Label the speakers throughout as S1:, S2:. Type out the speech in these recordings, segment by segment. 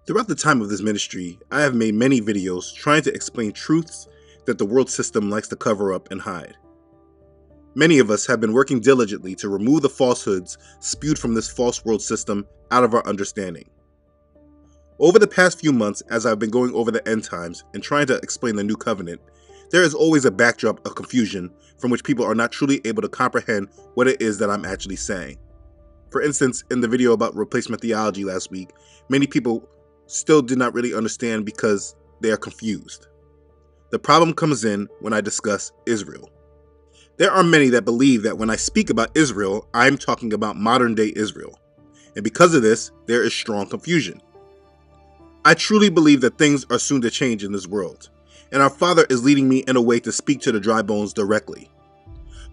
S1: Throughout the time of this ministry, I have made many videos trying to explain truths that the world system likes to cover up and hide. Many of us have been working diligently to remove the falsehoods spewed from this false world system out of our understanding. Over the past few months, as I've been going over the end times and trying to explain the new covenant, there is always a backdrop of confusion from which people are not truly able to comprehend what it is that I'm actually saying. For instance, in the video about replacement theology last week, many people still did not really understand because they are confused. The problem comes in when I discuss Israel. There are many that believe that when I speak about Israel, I'm talking about modern day Israel. And because of this, there is strong confusion. I truly believe that things are soon to change in this world, and our Father is leading me in a way to speak to the dry bones directly.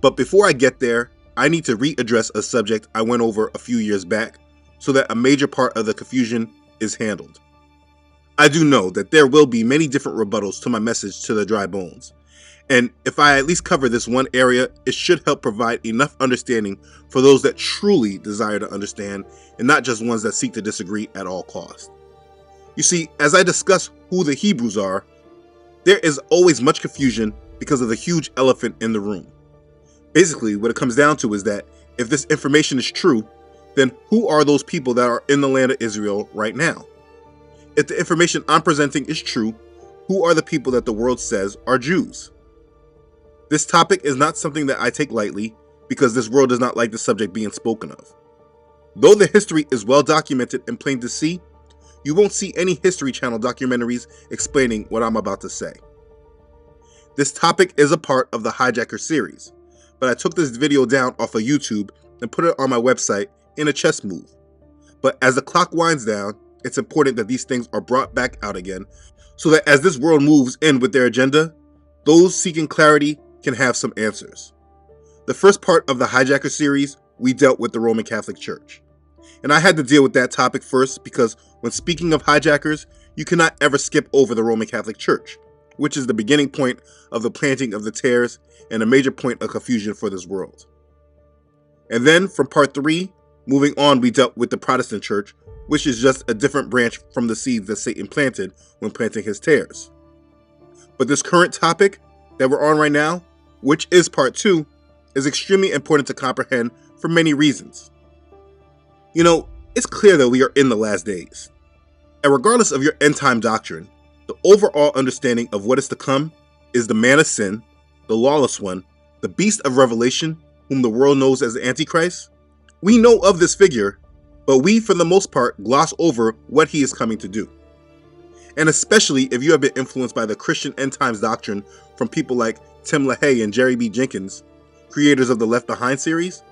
S1: But before I get there, I need to readdress a subject I went over a few years back so that a major part of the confusion is handled. I do know that there will be many different rebuttals to my message to the dry bones, and if I at least cover this one area, it should help provide enough understanding for those that truly desire to understand and not just ones that seek to disagree at all costs. You see, as I discuss who the Hebrews are, there is always much confusion because of the huge elephant in the room. Basically, what it comes down to is that if this information is true, then who are those people that are in the land of Israel right now? If the information I'm presenting is true, who are the people that the world says are Jews? This topic is not something that I take lightly because this world does not like the subject being spoken of. Though the history is well documented and plain to see, you won't see any History Channel documentaries explaining what I'm about to say. This topic is a part of the Hijackers series, but I took this video down off of YouTube and put it on my website in a chess move. But as the clock winds down, it's important that these things are brought back out again so that as this world moves in with their agenda, those seeking clarity can have some answers. The first part of the Hijacker series, we dealt with the Roman Catholic Church. And I had to deal with that topic first because when speaking of hijackers, you cannot ever skip over the Roman Catholic Church, which is the beginning point of the planting of the tares and a major point of confusion for this world. And then from part 3, moving on, we dealt with the Protestant Church, which is just a different branch from the seeds that Satan planted when planting his tares. But this current topic that we're on right now, which is part 2, is extremely important to comprehend for many reasons. You know, it's clear that we are in the last days. And regardless of your end time doctrine, the overall understanding of what is to come is the man of sin, the lawless one, the beast of Revelation, whom the world knows as the Antichrist. We know of this figure, but we, for the most part, gloss over what he is coming to do. And especially if you have been influenced by the Christian end times doctrine from people like Tim LaHaye and Jerry B. Jenkins, creators of the Left Behind series,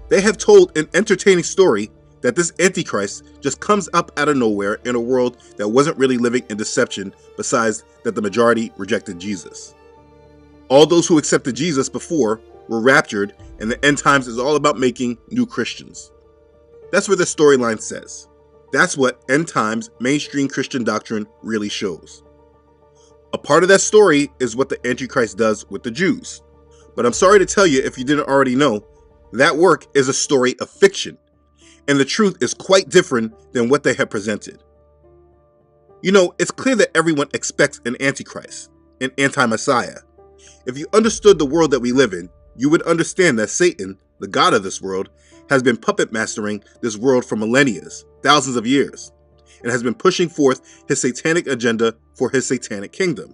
S1: they have told an entertaining story that this Antichrist just comes up out of nowhere in a world that wasn't really living in deception, besides that the majority rejected Jesus. All those who accepted Jesus before were raptured, and the end times is all about making new Christians. That's what the storyline says. That's what end times mainstream Christian doctrine really shows. A part of that story is what the Antichrist does with the Jews. But I'm sorry to tell you, if you didn't already know, that work is a story of fiction. And the truth is quite different than what they have presented. You know, it's clear that everyone expects an Antichrist, an anti-Messiah. If you understood the world that we live in, you would understand that Satan, the god of this world, has been puppet mastering this world for millennia, thousands of years, and has been pushing forth his satanic agenda for his satanic kingdom.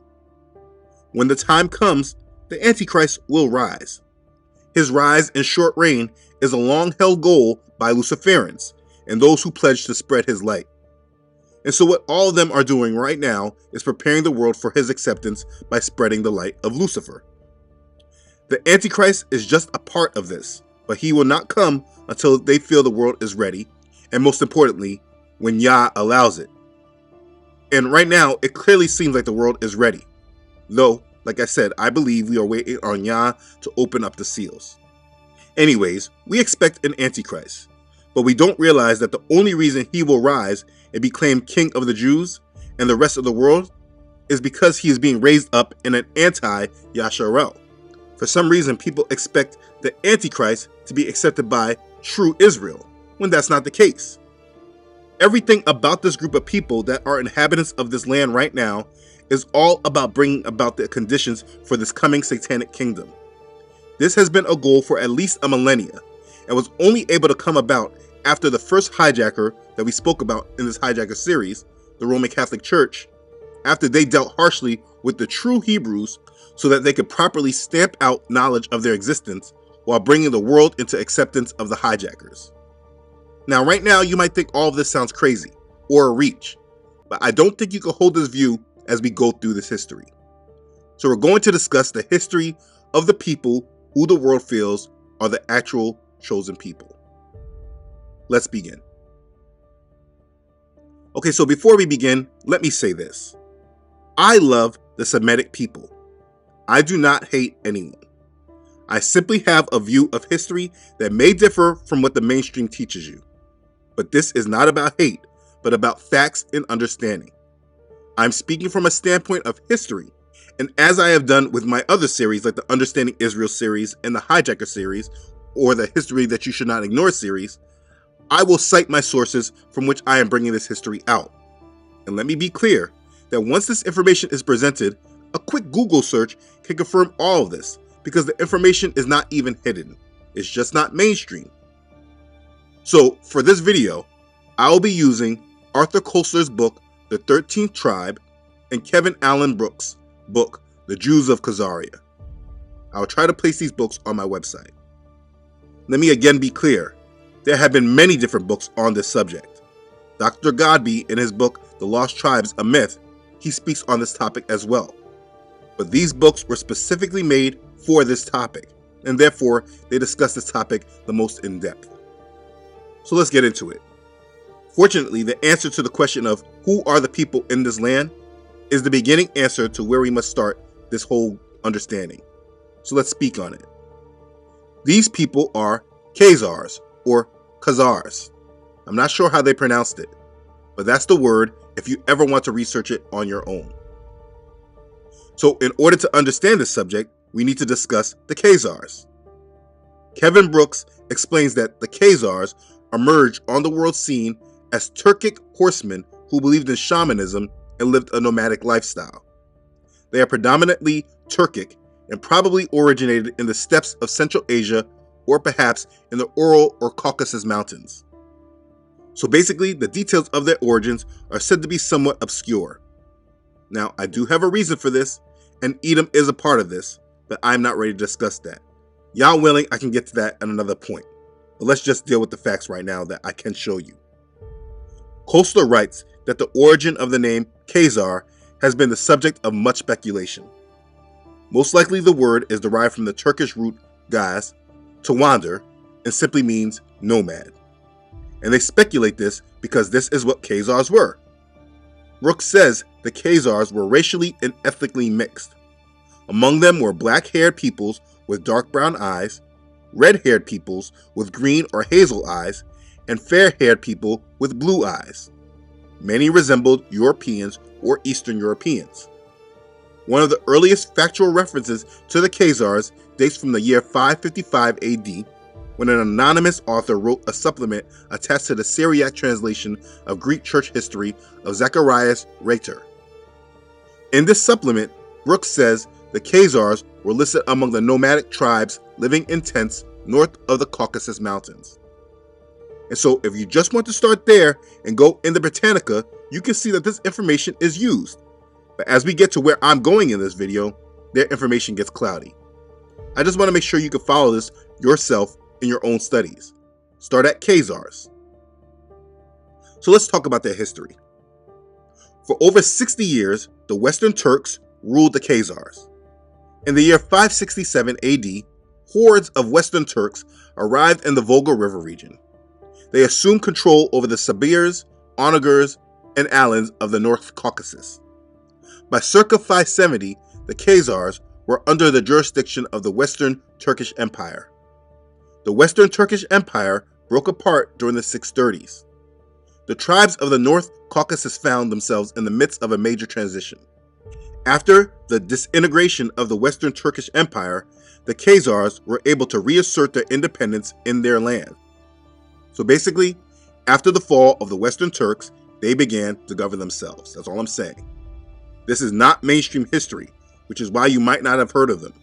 S1: When the time comes, the Antichrist will rise. His rise and short reign is a long-held goal by Luciferians and those who pledge to spread his light. And so what all of them are doing right now is preparing the world for his acceptance by spreading the light of Lucifer. The Antichrist is just a part of this, but he will not come until they feel the world is ready, and most importantly, when Yah allows it. And right now, it clearly seems like the world is ready. Though, like I said, I believe we are waiting on Yah to open up the seals. Anyways, we expect an Antichrist, but we don't realize that the only reason he will rise and be claimed king of the Jews and the rest of the world is because he is being raised up in an anti-Yasharel. For some reason, people expect the Antichrist to be accepted by true Israel, when that's not the case. everything about this group of people that are inhabitants of this land right now is all about bringing about the conditions for this coming satanic kingdom. This has been a goal for at least a millennia and was only able to come about after the first hijacker that we spoke about in this Hijacker series, the Roman Catholic Church, after they dealt harshly with the true Hebrews so that they could properly stamp out knowledge of their existence while bringing the world into acceptance of the hijackers. Now, right now, you might think all of this sounds crazy or a reach, but I don't think you can hold this view as we go through this history. So we're going to discuss the history of the people who the world feels are the actual chosen people. Let's begin. Okay, so before we begin, let me say this. I love the Semitic people. I do not hate anyone. I simply have a view of history that may differ from what the mainstream teaches you. But this is not about hate, but about facts and understanding. I'm speaking from a standpoint of history, and as I have done with my other series like the Understanding Israel series and the Hijacker series, or the History That You Should Not Ignore series, I will cite my sources from which I am bringing this history out. And let me be clear that once this information is presented, a quick Google search can confirm all of this because the information is not even hidden. It's just not mainstream. So for this video, I will be using Arthur Koestler's book, The 13th Tribe, and Kevin Allen Brooks' book, The Jews of Khazaria. I will try to place these books on my website. Let me again be clear. There have been many different books on this subject. Dr. Godby, in his book, The Lost Tribes, A Myth, he speaks on this topic as well. But these books were specifically made for this topic, and therefore they discuss this topic the most in depth. So let's get into it. Fortunately, the answer to the question of who are the people in this land is the beginning answer to where we must start this whole understanding. So let's speak on it. These people are Khazars, or Khazars. I'm not sure how they pronounced it, but that's the word if you ever want to research it on your own. So in order to understand this subject, we need to discuss the Khazars. Kevin Brooks explains that the Khazars emerged on the world scene as Turkic horsemen who believed in shamanism and lived a nomadic lifestyle. They are predominantly Turkic and probably originated in the steppes of Central Asia or perhaps in the Ural or Caucasus Mountains. So basically, the details of their origins are said to be somewhat obscure. Now, I do have a reason for this, and Edom is a part of this, but I'm not ready to discuss that. Y'all willing, I can get to that at another point. But let's just deal with the facts right now that I can show you. Koestler writes that the origin of the name Khazar has been the subject of much speculation. Most likely the word is derived from the Turkish root gaz, to wander, and simply means nomad. And they speculate this because this is what Khazars were. Brooks says the Khazars were racially and ethnically mixed. Among them were black-haired peoples with dark brown eyes, red-haired peoples with green or hazel eyes, and fair-haired people with blue eyes. Many resembled Europeans or Eastern Europeans. One of the earliest factual references to the Khazars dates from the year 555 AD, when an anonymous author wrote a supplement attached to the Syriac translation of Greek church history of Zacharias Rater. In this supplement, Brooks says the Khazars were listed among the nomadic tribes living in tents north of the Caucasus Mountains. And so if you just want to start there and go in the Britannica, you can see that this information is used. But as we get to where I'm going in this video, their information gets cloudy. I just want to make sure you can follow this yourself in your own studies. Start at Khazars. So let's talk about their history. For over 60 years, the Western Turks ruled the Khazars. In the year 567 AD, hordes of Western Turks arrived in the Volga River region. They assumed control over the Sibirs, Onagers, and Alans of the North Caucasus. By circa 570, the Khazars were under the jurisdiction of the Western Turkish Empire. The Western Turkish Empire broke apart during the 630s. The tribes of the North Caucasus found themselves in the midst of a major transition. After the disintegration of the Western Turkish Empire, the Khazars were able to reassert their independence in their land. So basically, After the fall of the Western Turks, they began to govern themselves. That's all I'm saying. This is not mainstream history, which is why you might not have heard of them.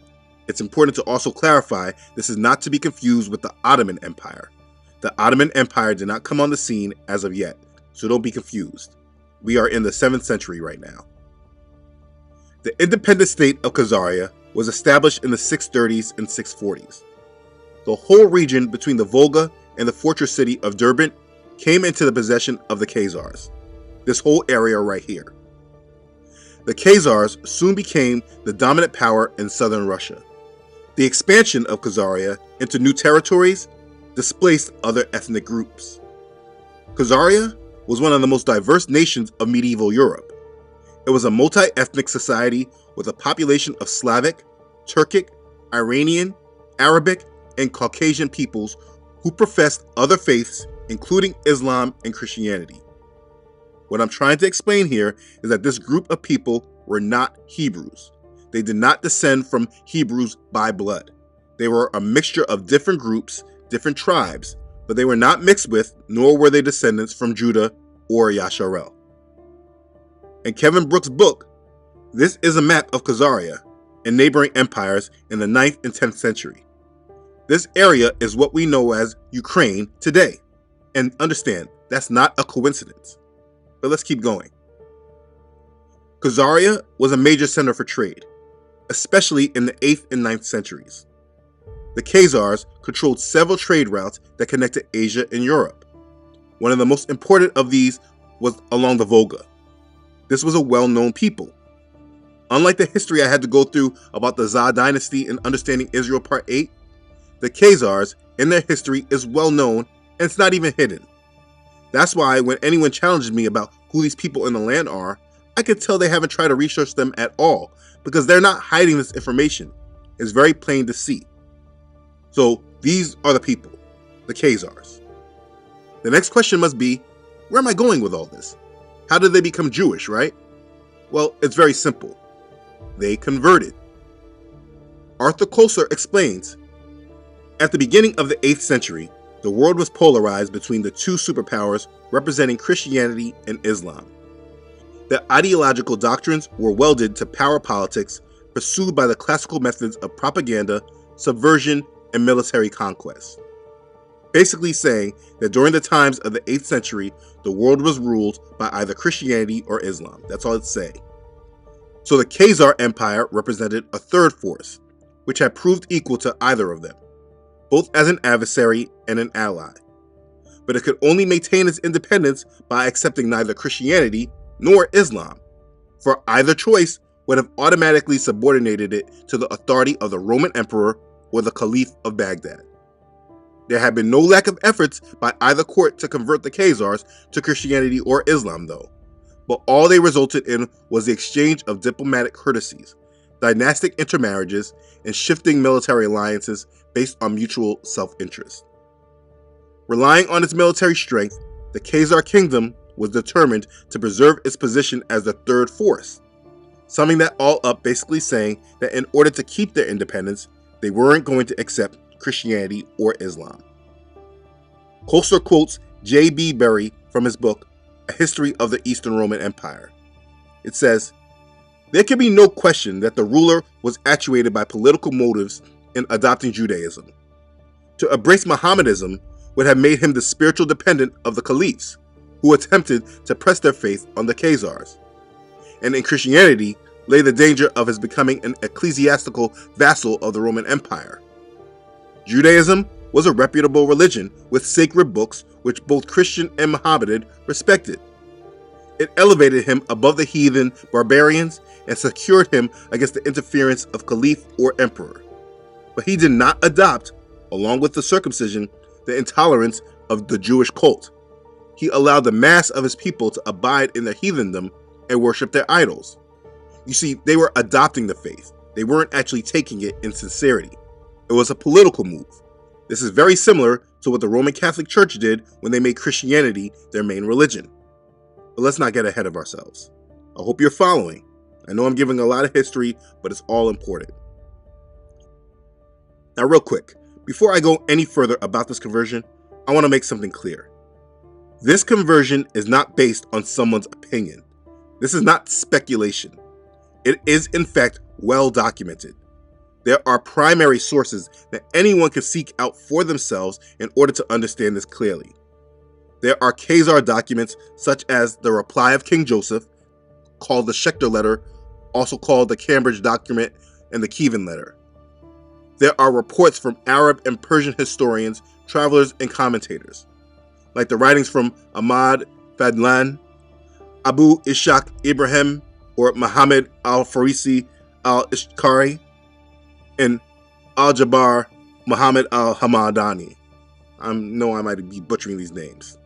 S1: It's important to also clarify this is not to be confused with the Ottoman Empire. The Ottoman Empire did not come on the scene as of yet, so don't be confused. We are in the 7th century right now. The independent state of Khazaria was established in the 630s and 640s. The whole region between the Volga and the fortress city of Derbent came into the possession of the Khazars. This whole area right here. The Khazars soon became the dominant power in southern Russia. The expansion of Khazaria into new territories displaced other ethnic groups. Khazaria was one of the most diverse nations of medieval Europe. It was a multi-ethnic society with a population of Slavic, Turkic, Iranian, Arabic, and Caucasian peoples who professed other faiths, including Islam and Christianity. What I'm trying to explain here is that this group of people were not Hebrews. They did not descend from Hebrews by blood. They were a mixture of different groups, different tribes, but they were not mixed with, nor were they descendants from Judah or Yasharel. In Kevin Brooks' book, this is a map of Khazaria and neighboring empires in the 9th and 10th century. This area is what we know as Ukraine today. And understand, that's not a coincidence. But let's keep going. Khazaria was a major center for trade, especially in the 8th and 9th centuries. The Khazars controlled several trade routes that connected Asia and Europe. One of the most important of these was along the Volga. This was a well-known people. Unlike the history I had to go through about the Zhou dynasty and understanding Israel Part 8, the Khazars and their history is well known and it's not even hidden. That's why when anyone challenges me about who these people in the land are, I can tell they haven't tried to research them at all because they're not hiding this information. It's very plain to see. So these are the people, the Khazars. The next question must be, where am I going with all this? How did they become Jewish, right? Well, it's very simple. They converted. Arthur Koestler explains, at the beginning of the 8th century, the world was polarized between the two superpowers representing Christianity and Islam. Their ideological doctrines were welded to power politics pursued by the classical methods of propaganda, subversion, and military conquest. Basically saying that during the times of the 8th century, the world was ruled by either Christianity or Islam. That's all it's saying. So the Khazar Empire represented a third force, which had proved equal to either of them, both as an adversary and an ally. But it could only maintain its independence by accepting neither Christianity nor Islam, for either choice would have automatically subordinated it to the authority of the Roman Emperor or the Caliph of Baghdad. There had been no lack of efforts by either court to convert the Khazars to Christianity or Islam though, but all they resulted in was the exchange of diplomatic courtesies, dynastic intermarriages, and shifting military alliances based on mutual self-interest. Relying on its military strength, the Khazar kingdom was determined to preserve its position as the third force, summing that all up basically saying that in order to keep their independence, they weren't going to accept Christianity or Islam. Koestler quotes J.B. Berry from his book, A History of the Eastern Roman Empire. It says, "There can be no question that the ruler was actuated by political motives in adopting Judaism. To embrace Mohammedanism would have made him the spiritual dependent of the caliphs, who attempted to press their faith on the Khazars. And in Christianity lay the danger of his becoming an ecclesiastical vassal of the Roman Empire. Judaism was a reputable religion with sacred books which both Christian and Mohammedan respected. It elevated him above the heathen barbarians and secured him against the interference of caliph or emperor. But he did not adopt, along with the circumcision, the intolerance of the Jewish cult. He allowed the mass of his people to abide in their heathendom and worship their idols. You see, they were adopting the faith. They weren't actually taking it in sincerity. It was a political move. This is very similar to what the Roman Catholic Church did when they made Christianity their main religion. But let's not get ahead of ourselves. I hope you're following. I know I'm giving a lot of history, but it's all important. Now, real quick, before I go any further about this conversion, I want to make something clear. This conversion is not based on someone's opinion. This is not speculation. It is, in fact, well documented. There are primary sources that anyone can seek out for themselves in order to understand this clearly. There are Khazar documents such as the reply of King Joseph, called the Schechter letter, also called the Cambridge document, and the Kievan letter. There are reports from Arab and Persian historians, travelers, and commentators, like the writings from Ahmad Fadlan, Abu Ishaq Ibrahim, or Muhammad al-Farisi al-Ishqari, and Al-Jabbar Muhammad al-Hamadani. I know I might be butchering these names.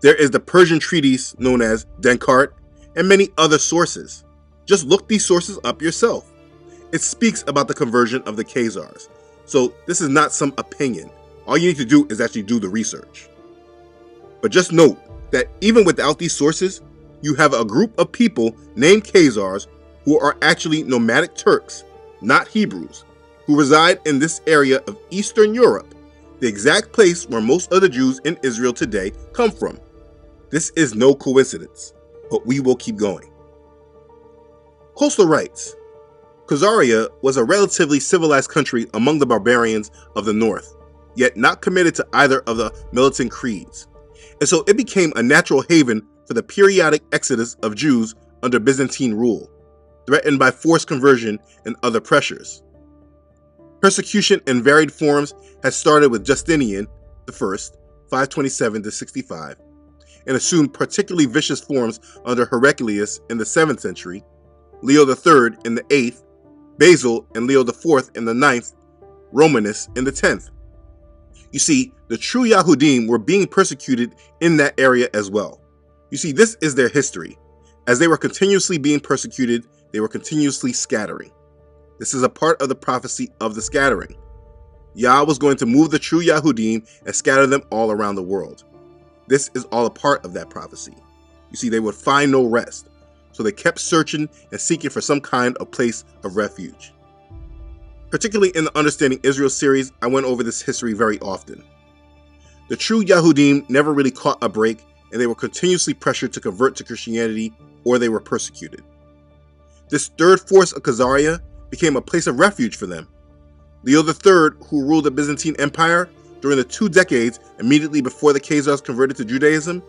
S1: There is the Persian treatise known as Denkart, and many other sources. Just look these sources up yourself. It speaks about the conversion of the Khazars. So this is not some opinion. All you need to do is actually do the research. But just note that even without these sources, you have a group of people named Khazars who are actually nomadic Turks, not Hebrews, who reside in this area of Eastern Europe, the exact place where most of the Jews in Israel today come from. This is no coincidence, but we will keep going. Coastal writes, Khazaria was a relatively civilized country among the barbarians of the north, yet not committed to either of the militant creeds, and so it became a natural haven for the periodic exodus of Jews under Byzantine rule, threatened by forced conversion and other pressures. Persecution in varied forms had started with Justinian I, 527 to 65, and assumed particularly vicious forms under Heraclius in the 7th century, Leo III in the 8th, Basil and Leo IV in the 9th, Romanus in the 10th. You see, the true Yahudim were being persecuted in that area as well. You see, this is their history. As they were continuously being persecuted, they were continuously scattering. This is a part of the prophecy of the scattering. Yah was going to move the true Yahudim and scatter them all around the world. This is all a part of that prophecy. You see, they would find no rest, so they kept searching and seeking for some kind of place of refuge. Particularly in the Understanding Israel series, I went over this history very often. The true Yahudim never really caught a break, and they were continuously pressured to convert to Christianity, or they were persecuted. This third force of Khazaria became a place of refuge for them. Leo III, who ruled the Byzantine Empire during the 2 decades immediately before the Khazars converted to Judaism,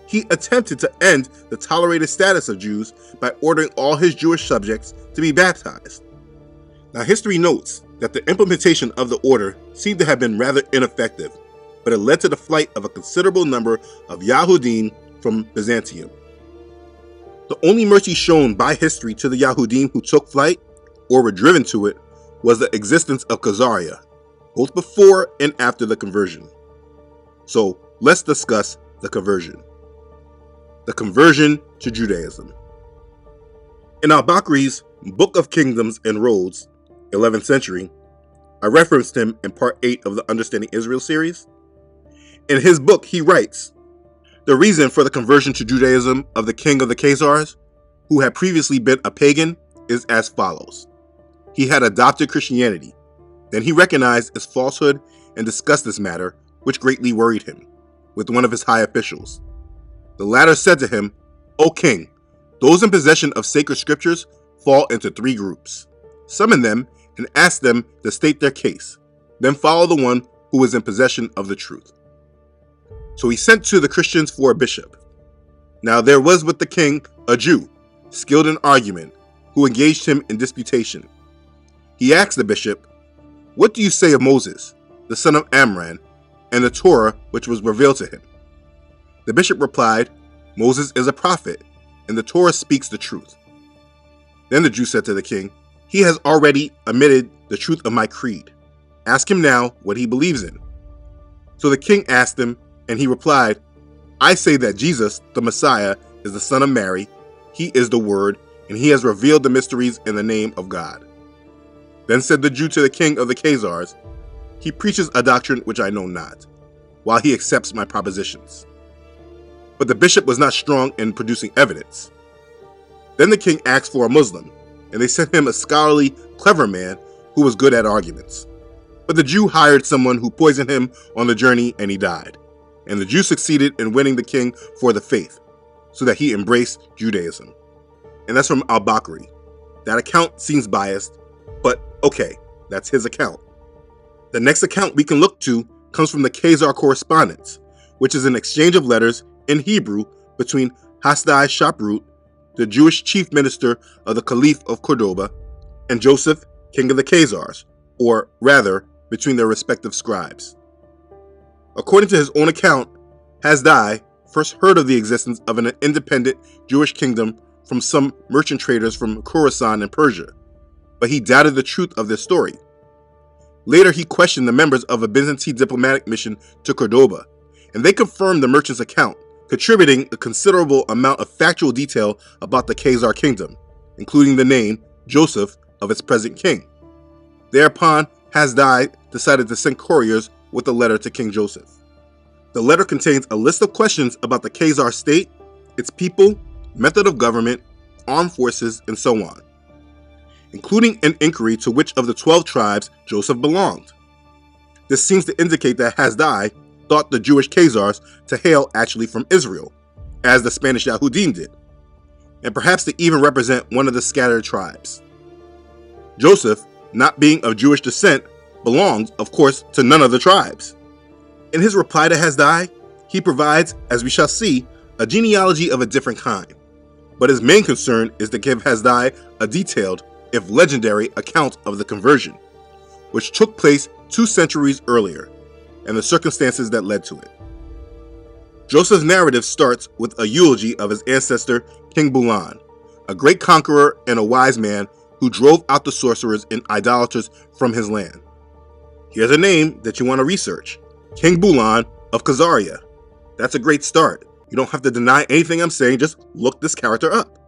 S1: he attempted to end the tolerated status of Jews by ordering all his Jewish subjects to be baptized. Now, history notes that the implementation of the order seemed to have been rather ineffective, but it led to the flight of a considerable number of Yahudim from Byzantium. The only mercy shown by history to the Yahudim who took flight or were driven to it was the existence of Khazaria, both before and after the conversion. So let's discuss the conversion. The conversion to Judaism. In al-Bakri's Book of Kingdoms and Roads, 11th century, I referenced him in part 8 of the Understanding Israel series. In his book, he writes, the reason for the conversion to Judaism of the king of the Khazars, who had previously been a pagan, is as follows. He had adopted Christianity. Then he recognized its falsehood and discussed this matter, which greatly worried him, with one of his high officials. The latter said to him, O king, those in possession of sacred scriptures fall into 3 groups. Summon them and ask them to state their case. Then follow the one who is in possession of the truth. So he sent to the Christians for a bishop. Now there was with the king a Jew, skilled in argument, who engaged him in disputation. He asked the bishop, what do you say of Moses, the son of Amram, and the Torah which was revealed to him? The bishop replied, Moses is a prophet, and the Torah speaks the truth. Then the Jew said to the king, he has already admitted the truth of my creed. Ask him now what he believes in. So the king asked him, and he replied, I say that Jesus, the Messiah, is the son of Mary. He is the Word, and he has revealed the mysteries in the name of God. Then said the Jew to the king of the Khazars, he preaches a doctrine which I know not, while he accepts my propositions. But the bishop was not strong in producing evidence. Then the king asked for a Muslim, and they sent him a scholarly, clever man who was good at arguments. But the Jew hired someone who poisoned him on the journey, and he died. and the Jews succeeded in winning the king for the faith, so that he embraced Judaism. And that's from al-Bakri. That account seems biased, but okay, that's his account. The next account we can look to comes from the Khazar correspondence, which is an exchange of letters in Hebrew between Hasdai Shaprut, the Jewish chief minister of the Caliph of Cordoba, and Joseph, king of the Khazars, or rather, between their respective scribes. According to his own account, Hasdai first heard of the existence of an independent Jewish kingdom from some merchant traders from Khorasan in Persia, but he doubted the truth of this story. Later, he questioned the members of a Byzantine diplomatic mission to Cordoba, and they confirmed the merchant's account, contributing a considerable amount of factual detail about the Khazar kingdom, including the name, Joseph, of its present king. Thereupon, Hasdai decided to send couriers with a letter to King Joseph. The letter contains a list of questions about the Khazar state, its people, method of government, armed forces, and so on, including an inquiry to which of the 12 tribes Joseph belonged. This seems to indicate that Hasdai thought the Jewish Khazars to hail actually from Israel, as the Spanish Yahudim did, and perhaps to even represent one of the scattered tribes. Joseph, not being of Jewish descent, belongs, of course, to none of the tribes. In his reply to Hasdai, he provides, as we shall see, a genealogy of a different kind, but his main concern is to give Hasdai a detailed, if legendary, account of the conversion, which took place 2 centuries earlier, and the circumstances that led to it. Joseph's narrative starts with a eulogy of his ancestor, King Bulan, a great conqueror and a wise man who drove out the sorcerers and idolaters from his land. Here's a name that you want to research: King Bulan of Khazaria. That's a great start. You don't have to deny anything I'm saying, just look this character up.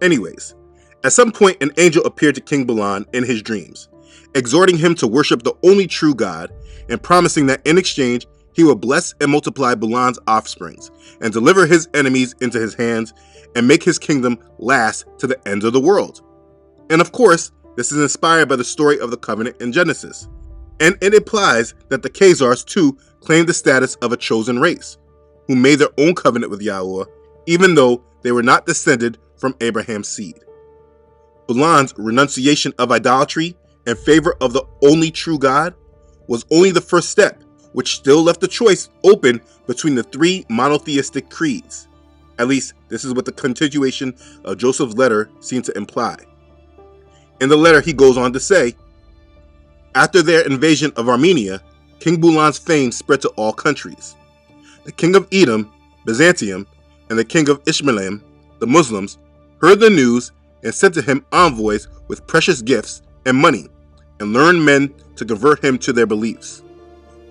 S1: Anyways, at some point an angel appeared to King Bulan in his dreams, exhorting him to worship the only true God and promising that in exchange he would bless and multiply Bulan's offsprings and deliver his enemies into his hands and make his kingdom last to the end of the world. And of course, this is inspired by the story of the covenant in Genesis, and it implies that the Khazars too claimed the status of a chosen race, who made their own covenant with Yahweh, even though they were not descended from Abraham's seed. Bulan's renunciation of idolatry in favor of the only true God was only the first step, which still left the choice open between the 3 monotheistic creeds. At least, this is what the continuation of Joseph's letter seemed to imply. In the letter, he goes on to say, after their invasion of Armenia, King Bulan's fame spread to all countries. The king of Edom, Byzantium, and the king of Ishmaelim, the Muslims, heard the news and sent to him envoys with precious gifts and money, and learned men to convert him to their beliefs.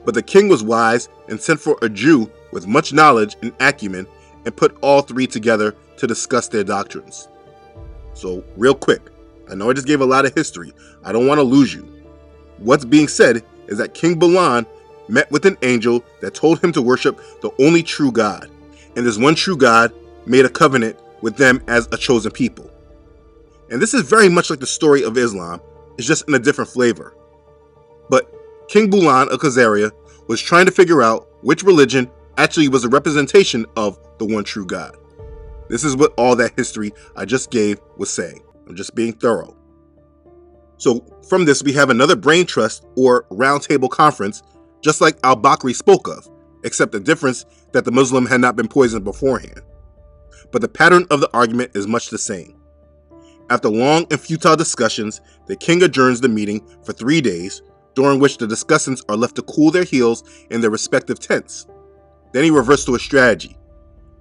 S1: But the king was wise and sent for a Jew with much knowledge and acumen and put all 3 together to discuss their doctrines. So, real quick, I know I just gave a lot of history. I don't want to lose you. What's being said is that King Bulan met with an angel that told him to worship the only true God, and this one true God made a covenant with them as a chosen people. And this is very much like the story of Islam, it's just in a different flavor. But King Bulan of Khazaria was trying to figure out which religion actually was a representation of the one true God. This is what all that history I just gave was saying. I'm just being thorough. So from this, we have another brain trust or roundtable conference, just like al-Bakri spoke of, except the difference that the Muslim had not been poisoned beforehand. But the pattern of the argument is much the same. After long and futile discussions, the king adjourns the meeting for 3 days, during which the discussants are left to cool their heels in their respective tents. Then he reverts to a strategy.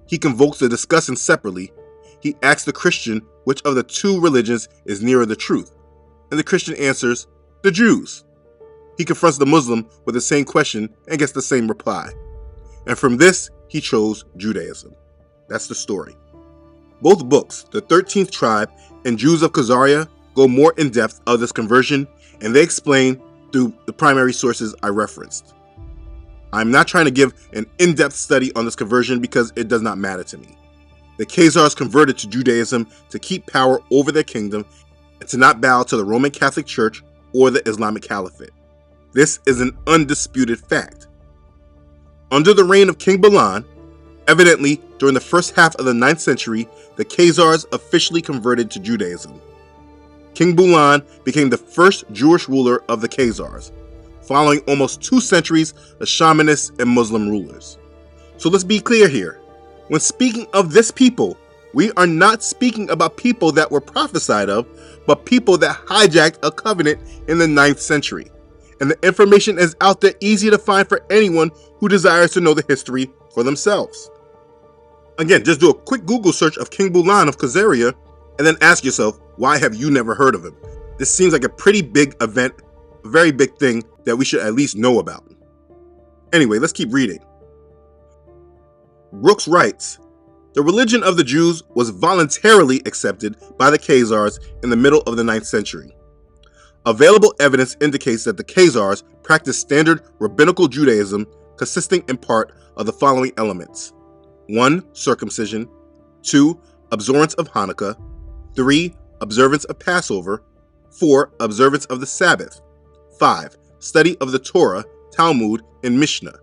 S1: He convokes the discussants separately. He asks the Christian which of the 2 religions is nearer the truth, and the Christian answers, the Jews. He confronts the Muslim with the same question and gets the same reply. And from this, he chose Judaism. That's the story. Both books, The 13th Tribe and Jews of Khazaria, go more in depth of this conversion, and they explain through the primary sources I referenced. I'm not trying to give an in-depth study on this conversion because it does not matter to me. The Khazars converted to Judaism to keep power over their kingdom and to not bow to the Roman Catholic Church or the Islamic Caliphate. This is an undisputed fact. Under the reign of King Balan, evidently during the first half of the 9th century, the Khazars officially converted to Judaism. King Bulan became the first Jewish ruler of the Khazars, following almost 2 centuries of shamanists and Muslim rulers. So let's be clear here. When speaking of this people, we are not speaking about people that were prophesied of, but people that hijacked a covenant in the 9th century. And the information is out there, easy to find for anyone who desires to know the history for themselves. Again, just do a quick Google search of King Bulan of Khazaria and then ask yourself, why have you never heard of him? This seems like a pretty big event, a very big thing that we should at least know about. Anyway, let's keep reading. Brooks writes, the religion of the Jews was voluntarily accepted by the Khazars in the middle of the 9th century. Available evidence indicates that the Khazars practiced standard rabbinical Judaism consisting in part of the following elements: 1. Circumcision. 2. Observance of Hanukkah. 3. Observance of Passover. 4. Observance of the Sabbath. 5. Study of the Torah, Talmud, and Mishnah.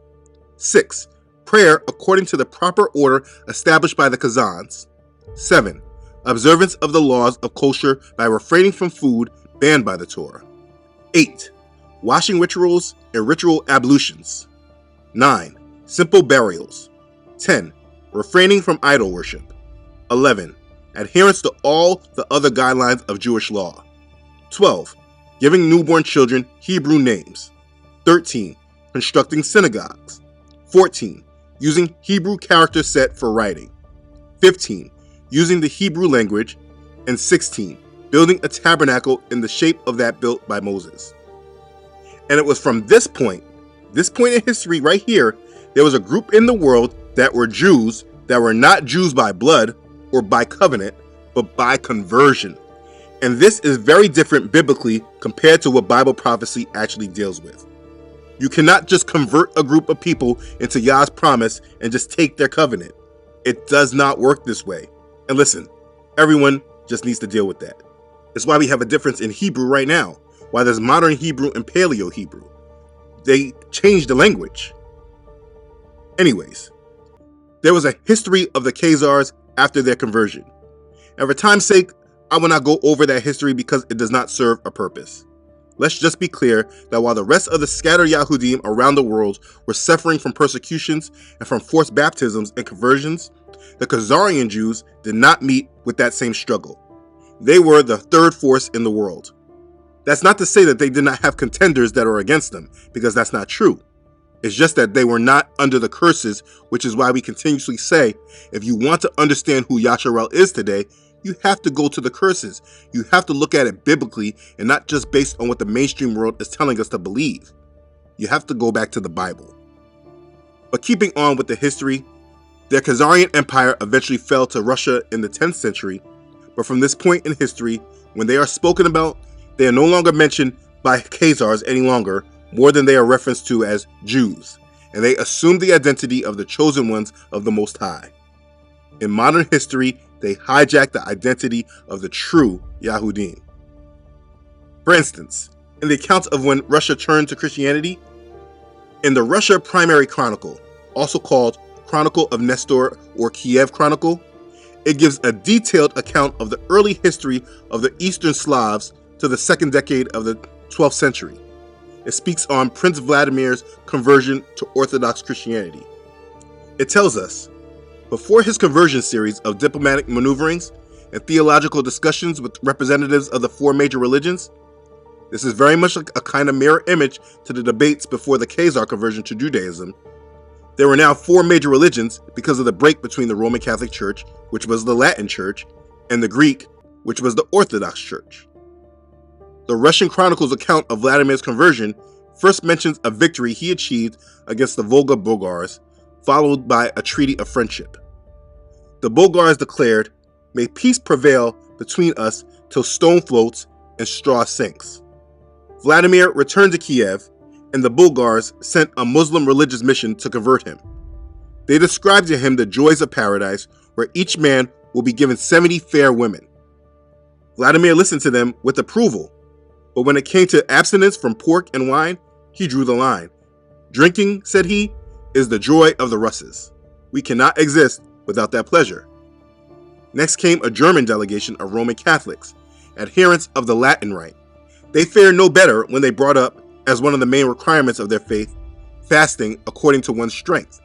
S1: 6. Prayer according to the proper order established by the Khazans. 7. Observance of the laws of kosher by refraining from food banned by the Torah. 8. Washing rituals and ritual ablutions. 9. Simple burials. 10. Refraining from idol worship. 11. Adherence to all the other guidelines of Jewish law. 12. Giving newborn children Hebrew names. 13. Constructing synagogues. 14. Using Hebrew character set for writing. 15. Using the Hebrew language. And 16. Building a tabernacle in the shape of that built by Moses. And it was from this point in history right here, there was a group in the world that were Jews that were not Jews by blood or by covenant, but by conversion. And this is very different biblically compared to what Bible prophecy actually deals with. You cannot just convert a group of people into Yah's promise and just take their covenant. It does not work this way. And listen, everyone just needs to deal with that. It's why we have a difference in Hebrew right now. Why there's modern Hebrew and Paleo Hebrew. They changed the language. Anyways, there was a history of the Khazars after their conversion. And for time's sake, I will not go over that history because it does not serve a purpose. Let's just be clear that while the rest of the scattered Yahudim around the world were suffering from persecutions and from forced baptisms and conversions, the Khazarian Jews did not meet with that same struggle. They were the third force in the world. That's not to say that they did not have contenders that are against them, because that's not true. It's just that they were not under the curses, which is why we continuously say, if you want to understand who Yasharel is today, you have to go to the curses. You have to look at it biblically and not just based on what the mainstream world is telling us to believe. You have to go back to the Bible. But keeping on with the history, their Khazarian empire eventually fell to Russia in the 10th century, but from this point in history, when they are spoken about, they are no longer mentioned by Khazars any longer, more than they are referenced to as Jews, and they assume the identity of the chosen ones of the Most High. In modern history, they hijack the identity of the true Yahudim. For instance, in the accounts of when Russia turned to Christianity, in the Russia Primary Chronicle, also called Chronicle of Nestor or Kiev Chronicle, it gives a detailed account of the early history of the Eastern Slavs to the 2nd decade of the 12th century. It speaks on Prince Vladimir's conversion to Orthodox Christianity. It tells us, before his conversion series of diplomatic maneuverings and theological discussions with representatives of the 4 major religions, this is very much like a kind of mirror image to the debates before the Khazar conversion to Judaism. There were now 4 major religions because of the break between the Roman Catholic Church, which was the Latin Church, and the Greek, which was the Orthodox Church. The Russian Chronicle's account of Vladimir's conversion first mentions a victory he achieved against the Volga Bulgars, followed by a treaty of friendship. The Bulgars declared, "May peace prevail between us till stone floats and straw sinks." Vladimir returned to Kiev, and the Bulgars sent a Muslim religious mission to convert him. They described to him the joys of paradise, where each man will be given 70 fair women. Vladimir listened to them with approval, but when it came to abstinence from pork and wine, he drew the line. "Drinking," said he, is the joy of the Russes. We cannot exist without that pleasure. Next came a German delegation of Roman Catholics, adherents of the Latin Rite. They fared no better when they brought up, as one of the main requirements of their faith, fasting according to one's strength.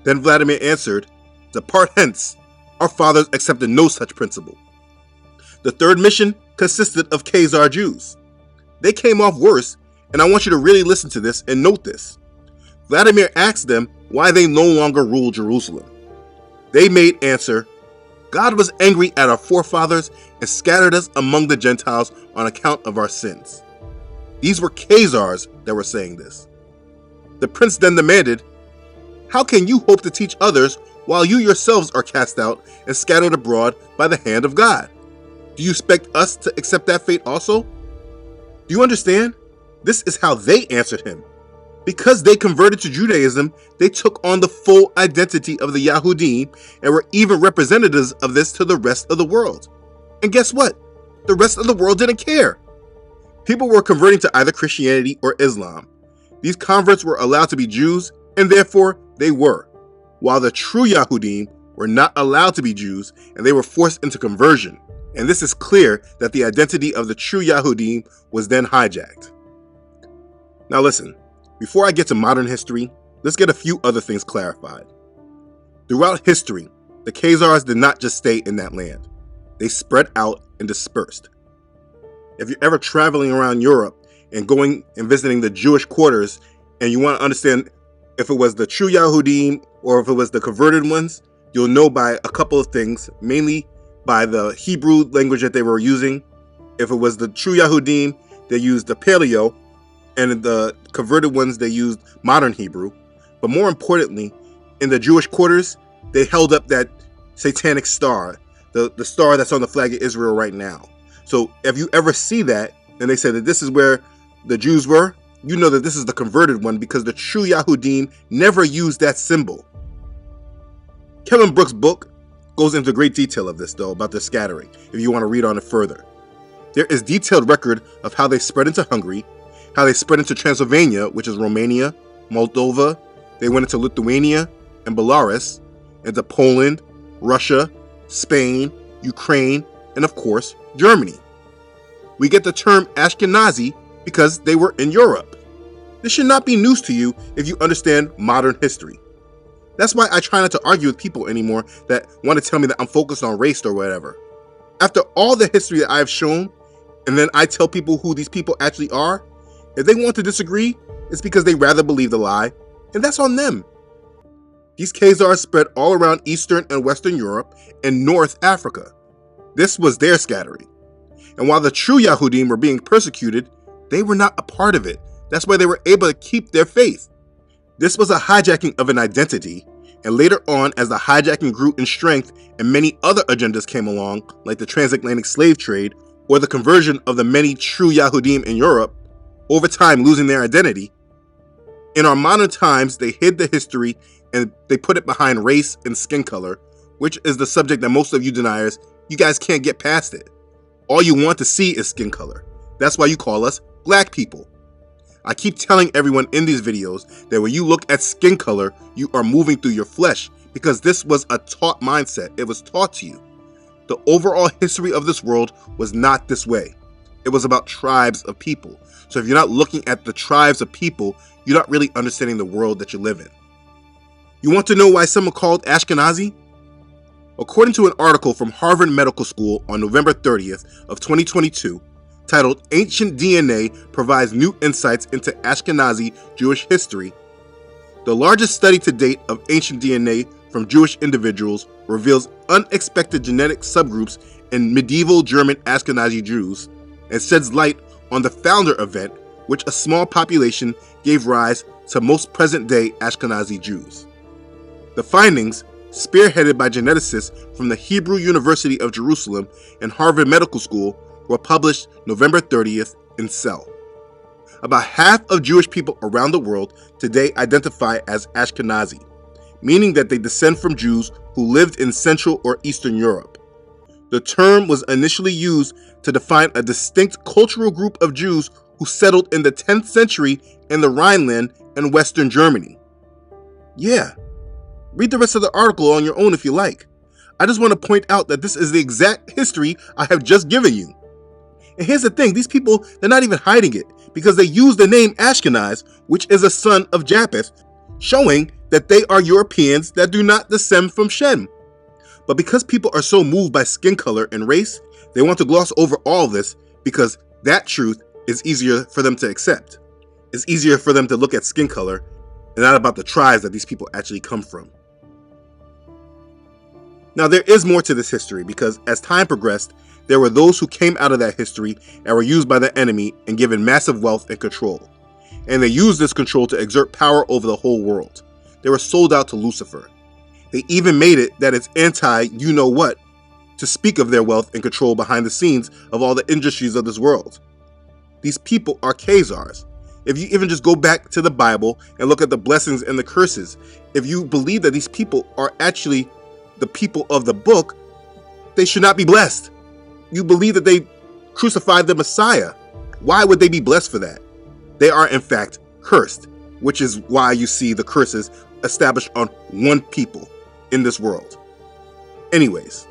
S1: Then Vladimir answered, "Depart hence, our fathers accepted no such principle." The third mission consisted of Khazar Jews. They came off worse, and I want you to really listen to this and note this. Vladimir asked them why they no longer ruled Jerusalem. They made answer, "God was angry at our forefathers and scattered us among the Gentiles on account of our sins." These were Khazars that were saying this. The prince then demanded, "How can you hope to teach others while you yourselves are cast out and scattered abroad by the hand of God? Do you expect us to accept that fate also?" Do you understand? This is how they answered him. Because they converted to Judaism, they took on the full identity of the Yahudim and were even representatives of this to the rest of the world. And guess what? The rest of the world didn't care. People were converting to either Christianity or Islam. These converts were allowed to be Jews, and therefore they were, while the true Yahudim were not allowed to be Jews, and they were forced into conversion. And this is clear that the identity of the true Yahudim was then hijacked. Now listen, before I get to modern history, let's get a few other things clarified. Throughout history, the Khazars did not just stay in that land. They spread out and dispersed. If you're ever traveling around Europe and going and visiting the Jewish quarters, and you want to understand if it was the true Yahudim or if it was the converted ones, you'll know by a couple of things, mainly by the Hebrew language that they were using. If it was the true Yahudim, they used the Paleo, and the converted ones, they used modern Hebrew. But more importantly, in the Jewish quarters, they held up that satanic star, the star that's on the flag of Israel right now. So if you ever see that, and they say that this is where the Jews were, you know that this is the converted one, because the true Yahudim never used that symbol. Kevin Brooks' book goes into great detail of this, though, about the scattering, if you want to read on it further. There is detailed record of how they spread into Hungary, how they spread into Transylvania, which is Romania, Moldova. They went into Lithuania and Belarus, into Poland, Russia, Spain, Ukraine, and of course, Germany. We get the term Ashkenazi because they were in Europe. This should not be news to you if you understand modern history. That's why I try not to argue with people anymore that want to tell me that I'm focused on race or whatever. After all the history that I've shown, and then I tell people who these people actually are, if they want to disagree, it's because they rather believe the lie, and that's on them. These Khazars spread all around Eastern and Western Europe and North Africa. This was their scattering. And while the true Yahudim were being persecuted, they were not a part of it. That's why they were able to keep their faith. This was a hijacking of an identity, and later on, as the hijacking grew in strength and many other agendas came along, like the transatlantic slave trade or the conversion of the many true Yahudim in Europe, over time losing their identity, in our modern times, they hid the history and they put it behind race and skin color, which is the subject that most of you deniers, you guys can't get past it. All you want to see is skin color. That's why you call us black people. I keep telling everyone in these videos that when you look at skin color, you are moving through your flesh, because this was a taught mindset. It was taught to you. The overall history of this world was not this way. It was about tribes of people. So if you're not looking at the tribes of people, you're not really understanding the world that you live in. You want to know why some are called Ashkenazi? According to an article from Harvard Medical School on November 30th of 2022, titled "Ancient DNA Provides New Insights into Ashkenazi Jewish History," the largest study to date of ancient DNA from Jewish individuals reveals unexpected genetic subgroups in medieval German Ashkenazi Jews and sheds light on the founder event, which a small population gave rise to most present-day Ashkenazi Jews. The findings, spearheaded by geneticists from the Hebrew University of Jerusalem and Harvard Medical School, were published November 30th in Cell. About half of Jewish people around the world today identify as Ashkenazi, meaning that they descend from Jews who lived in Central or Eastern Europe. The term was initially used to define a distinct cultural group of Jews who settled in the 10th century in the Rhineland and Western Germany. Yeah, read the rest of the article on your own if you like. I just want to point out that this is the exact history I have just given you. And here's the thing, these people, they're not even hiding it, because they use the name Ashkenaz, which is a son of Japheth, showing that they are Europeans that do not descend from Shem. But because people are so moved by skin color and race, they want to gloss over all this because that truth is easier for them to accept. It's easier for them to look at skin color and not about the tribes that these people actually come from. Now, there is more to this history because as time progressed, there were those who came out of that history and were used by the enemy and given massive wealth and control. And they used this control to exert power over the whole world. They were sold out to Lucifer. They even made it that it's anti-you-know-what to speak of their wealth and control behind the scenes of all the industries of this world. These people are Khazars. If you even just go back to the Bible and look at the blessings and the curses, if you believe that these people are actually the people of the book, they should not be blessed. You believe that they crucified the Messiah. Why would they be blessed for that? They are in fact cursed, which is why you see the curses established on one people in this world. Anyways,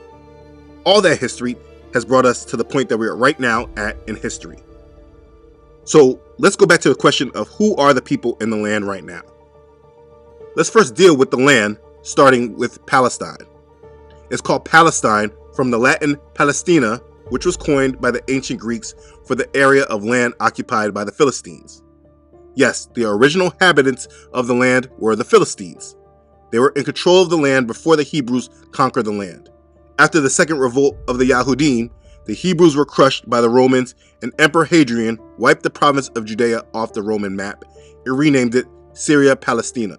S1: all that history has brought us to the point that we are right now at in history. So let's go back to the question of who are the people in the land right now. Let's first deal with the land, starting with Palestine. It's called Palestine from the Latin Palestina, which was coined by the ancient Greeks for the area of land occupied by the Philistines. Yes, the original inhabitants of the land were the Philistines. They were in control of the land before the Hebrews conquered the land. After the second revolt of the Yahudim, the Hebrews were crushed by the Romans, and Emperor Hadrian wiped the province of Judea off the Roman map and renamed it Syria Palestina,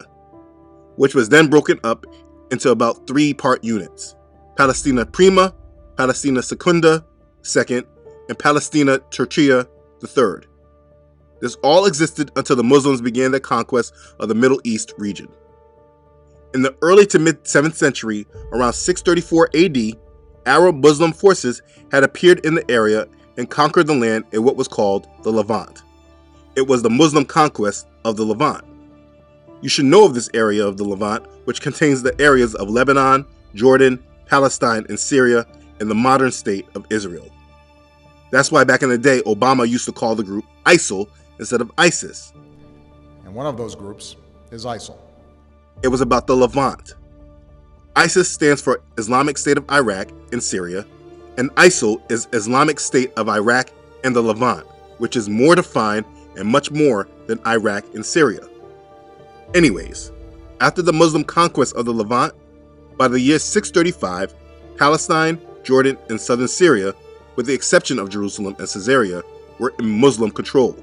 S1: which was then broken up into about 3-part units: Palestina Prima, Palestina Secunda, second, and Palestina Tertia, the third. This all existed until the Muslims began their conquest of the Middle East region. In the early to mid 7th century, around 634 AD, Arab Muslim forces had appeared in the area and conquered the land in what was called the Levant. It was the Muslim conquest of the Levant. You should know of this area of the Levant, which contains the areas of Lebanon, Jordan, Palestine, and Syria in the modern state of Israel. That's why back in the day, Obama used to call the group ISIL instead of ISIS.
S2: And one of those groups is ISIL.
S1: It was about the Levant. ISIS stands for Islamic State of Iraq and Syria, and ISIL is Islamic State of Iraq and the Levant, which is more defined and much more than Iraq and Syria. Anyways, after the Muslim conquest of the Levant, by the year 635, Palestine, Jordan, and southern Syria, with the exception of Jerusalem and Caesarea, were in Muslim control.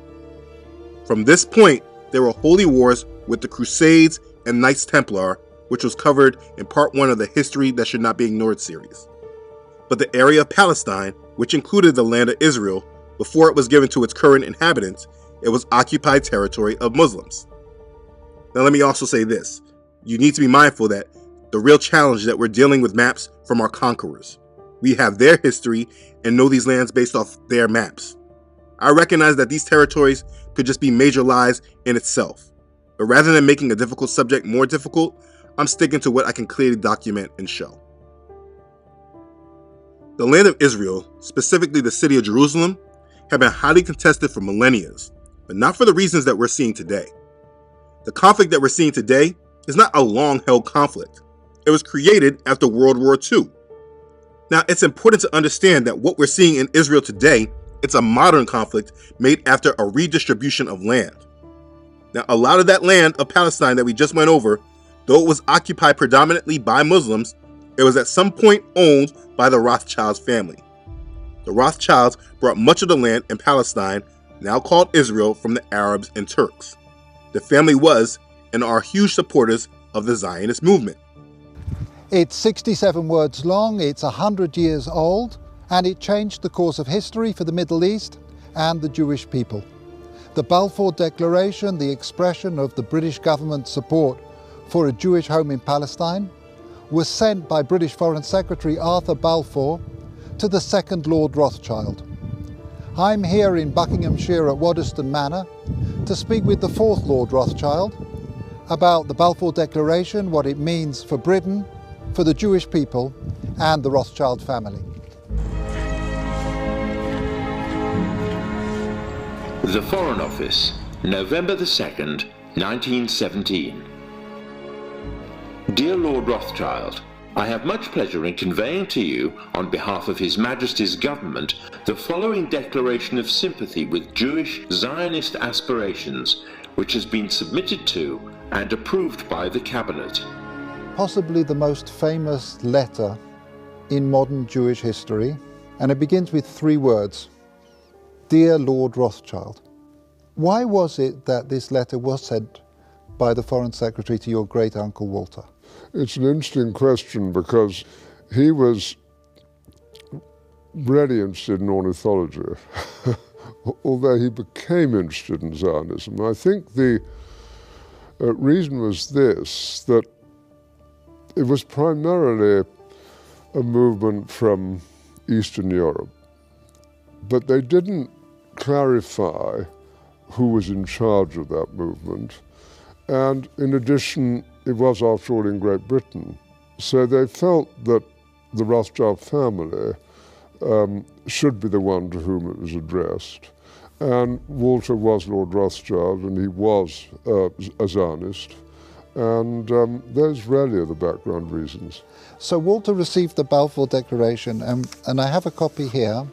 S1: From this point, there were holy wars with the Crusades and Knights Templar, which was covered in part 1 of the History That Should Not Be Ignored series. But the area of Palestine, which included the land of Israel, before it was given to its current inhabitants, it was occupied territory of Muslims. Now let me also say this. You need to be mindful that the real challenge that we're dealing with maps from our conquerors. We have their history and know these lands based off their maps. I recognize that these territories could just be major lies in itself. But rather than making a difficult subject more difficult, I'm sticking to what I can clearly document and show. The land of Israel, specifically the city of Jerusalem, have been highly contested for millennia, but not for the reasons that we're seeing today. The conflict that we're seeing today is not a long-held conflict. It was created after World War II. Now, it's important to understand that what we're seeing in Israel today, it's a modern conflict made after a redistribution of land. Now, a lot of that land of Palestine that we just went over, though it was occupied predominantly by Muslims, it was at some point owned by the Rothschilds family. The Rothschilds brought much of the land in Palestine, now called Israel, from the Arabs and Turks. The family was and are huge supporters of the Zionist movement.
S3: It's 67 words long, it's 100 years old, and it changed the course of history for the Middle East and the Jewish people. The Balfour Declaration, the expression of the British government's support for a Jewish home in Palestine, was sent by British Foreign Secretary Arthur Balfour to the second Lord Rothschild. I'm here in Buckinghamshire at Waddesdon Manor to speak with the fourth Lord Rothschild, about the Balfour Declaration, what it means for Britain, for the Jewish people, and the Rothschild family.
S4: The Foreign Office, November the 2nd, 1917. Dear Lord Rothschild, I have much pleasure in conveying to you, on behalf of His Majesty's government, the following declaration of sympathy with Jewish Zionist aspirations, which has been submitted to and approved by the Cabinet.
S3: Possibly the most famous letter in modern Jewish history, and it begins with 3 words: Dear Lord Rothschild. Why was it that this letter was sent by the Foreign Secretary to your great uncle Walter?
S5: It's an interesting question because he was really interested in ornithology, although he became interested in Zionism. I think the reason was this, that it was primarily a movement from Eastern Europe, but they didn't clarify who was in charge of that movement. And in addition, it was after all in Great Britain. So they felt that the Rothschild family should be the one to whom it was addressed. And Walter was Lord Rothschild, and he was a Zionist. And those really are the background reasons.
S3: So Walter received the Balfour Declaration, and I have a copy here.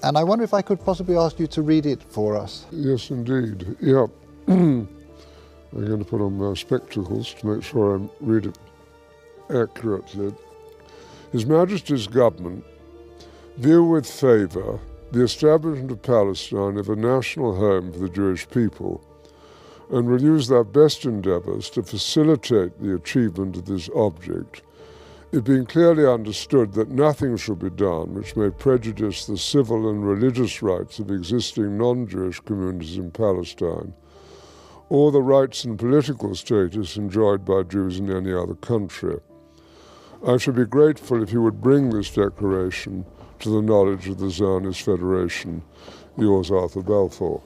S3: And I wonder if I could possibly ask you to read it for us.
S5: Yes, indeed. Yeah. I'm going to put on my spectacles to make sure I read it accurately. His Majesty's government view with favour the establishment of Palestine as a national home for the Jewish people, and will use their best endeavours to facilitate the achievement of this object, it being clearly understood that nothing shall be done which may prejudice the civil and religious rights of existing non-Jewish communities in Palestine, or the rights and political status enjoyed by Jews in any other country. I should be grateful if you would bring this declaration to the knowledge of the Zionist Federation. Yours, Arthur Balfour.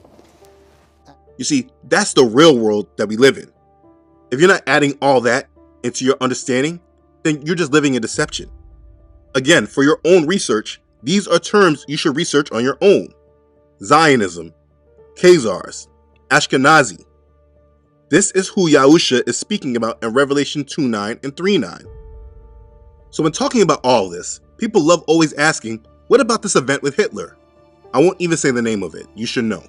S1: You see, that's the real world that we live in. If you're not adding all that into your understanding, then you're just living in deception. Again, for your own research, these are terms you should research on your own. Zionism, Khazars, Ashkenazi. This is who Yahusha is speaking about in Revelation 2:9 and 3:9. So when talking about all this, people love always asking, what about this event with Hitler? I won't even say the name of it. You should know.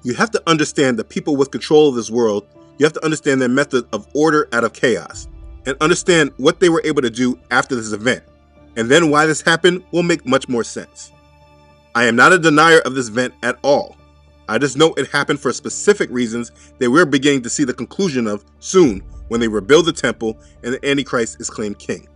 S1: You have to understand the people with control of this world. You have to understand their method of order out of chaos, and understand what they were able to do after this event. And then why this happened will make much more sense. I am not a denier of this event at all. I just know it happened for specific reasons that we're beginning to see the conclusion of soon when they rebuild the temple and the Antichrist is claimed king.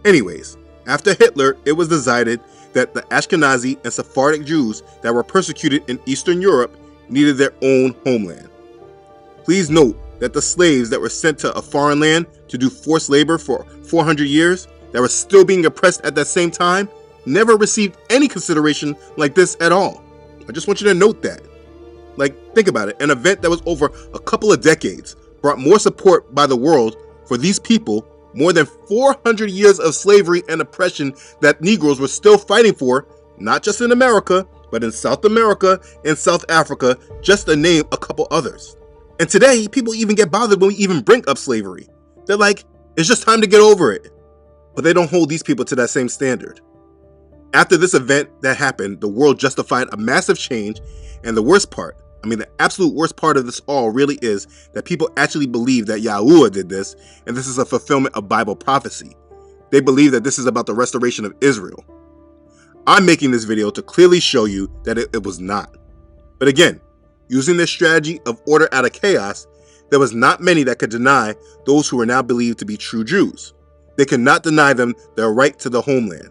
S1: Anyways, after Hitler, it was decided that the Ashkenazi and Sephardic Jews that were persecuted in Eastern Europe needed their own homeland. Please note that the slaves that were sent to a foreign land to do forced labor for 400 years, that were still being oppressed at that same time, never received any consideration like this at all. I just want you to note that. Think about it. An event that was over a couple of decades brought more support by the world for these people, more than 400 years of slavery and oppression that Negroes were still fighting for, not just in America, but in South America and South Africa, just to name a couple others. And today, people even get bothered when we even bring up slavery. They're like, it's just time to get over it. But they don't hold these people to that same standard. After this event that happened, the world justified a massive change, and the worst part, the absolute worst part of this all really is that people actually believe that Yahuwah did this, and this is a fulfillment of Bible prophecy. They believe that this is about the restoration of Israel. I'm making this video to clearly show you that it was not. But again, using this strategy of order out of chaos, there was not many that could deny those who are now believed to be true Jews. They could not deny them their right to the homeland.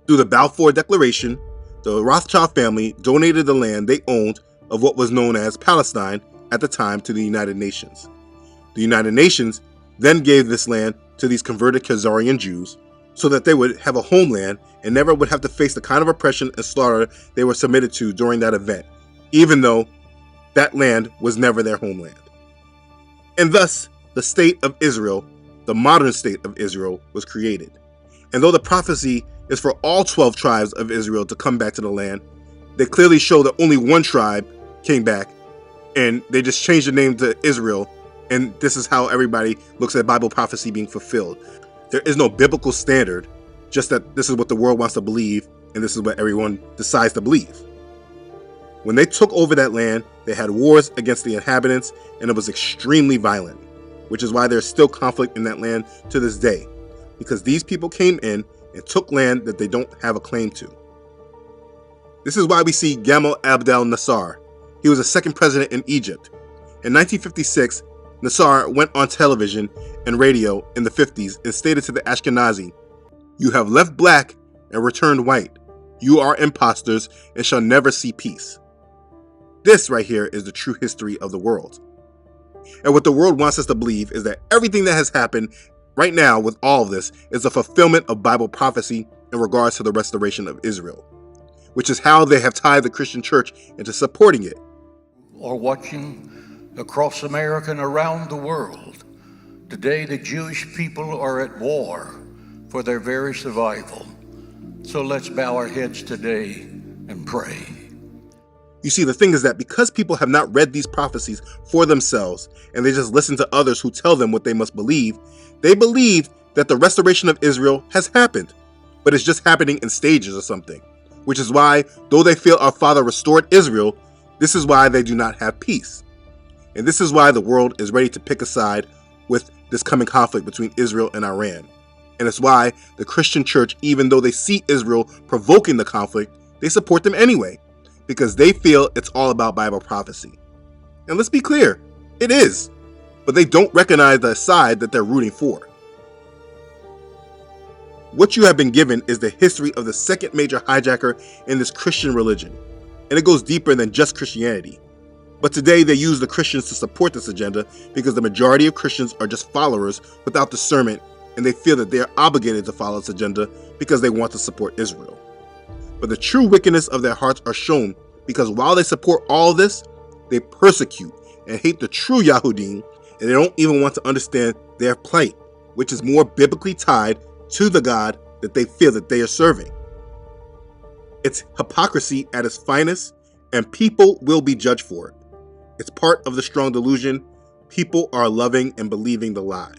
S1: Through the Balfour Declaration, the Rothschild family donated the land they owned of what was known as Palestine at the time to the United Nations. The United Nations then gave this land to these converted Khazarian Jews so that they would have a homeland and never would have to face the kind of oppression and slaughter they were submitted to during that event, even though that land was never their homeland. And thus, the state of Israel, the modern state of Israel, was created. And though the prophecy is for all 12 tribes of Israel to come back to the land, they clearly show that only one tribe came back, and they just changed the name to Israel, and this is how everybody looks at Bible prophecy being fulfilled. There is no biblical standard, just that this is what the world wants to believe, and this is what everyone decides to believe. When they took over that land, they had wars against the inhabitants, and it was extremely violent, which is why there's still conflict in that land to this day, because these people came in and took land that they don't have a claim to. This is why we see Gamal Abdel Nasser. He was the second president in Egypt. In 1956, Nasser went on television and radio in the 50s and stated to the Ashkenazi, "You have left black and returned white. You are imposters and shall never see peace." This right here is the true history of the world. And what the world wants us to believe is that everything that has happened right now with all of this is a fulfillment of Bible prophecy in regards to the restoration of Israel, which is how they have tied the Christian church into supporting it.
S6: Or watching across America and around the world, today the Jewish people are at war for their very survival. So let's bow our heads today and pray.
S1: You see, the thing is that because people have not read these prophecies for themselves, and they just listen to others who tell them what they must believe, they believe that the restoration of Israel has happened, but it's just happening in stages or something, which is why, though they feel our Father restored Israel, this is why they do not have peace. And this is why the world is ready to pick a side with this coming conflict between Israel and Iran. And it's why the Christian church, even though they see Israel provoking the conflict, they support them anyway, because they feel it's all about Bible prophecy. And let's be clear, it is, but they don't recognize the side that they're rooting for. What you have been given is the history of the second major hijacker in this Christian religion, and it goes deeper than just Christianity. But today they use the Christians to support this agenda because the majority of Christians are just followers without discernment, and they feel that they are obligated to follow this agenda because they want to support Israel. But the true wickedness of their hearts are shown because while they support all this, they persecute and hate the true Yahudim, and they don't even want to understand their plight, which is more biblically tied to the God that they feel that they are serving. It's hypocrisy at its finest, and people will be judged for it. It's part of the strong delusion. People are loving and believing the lie.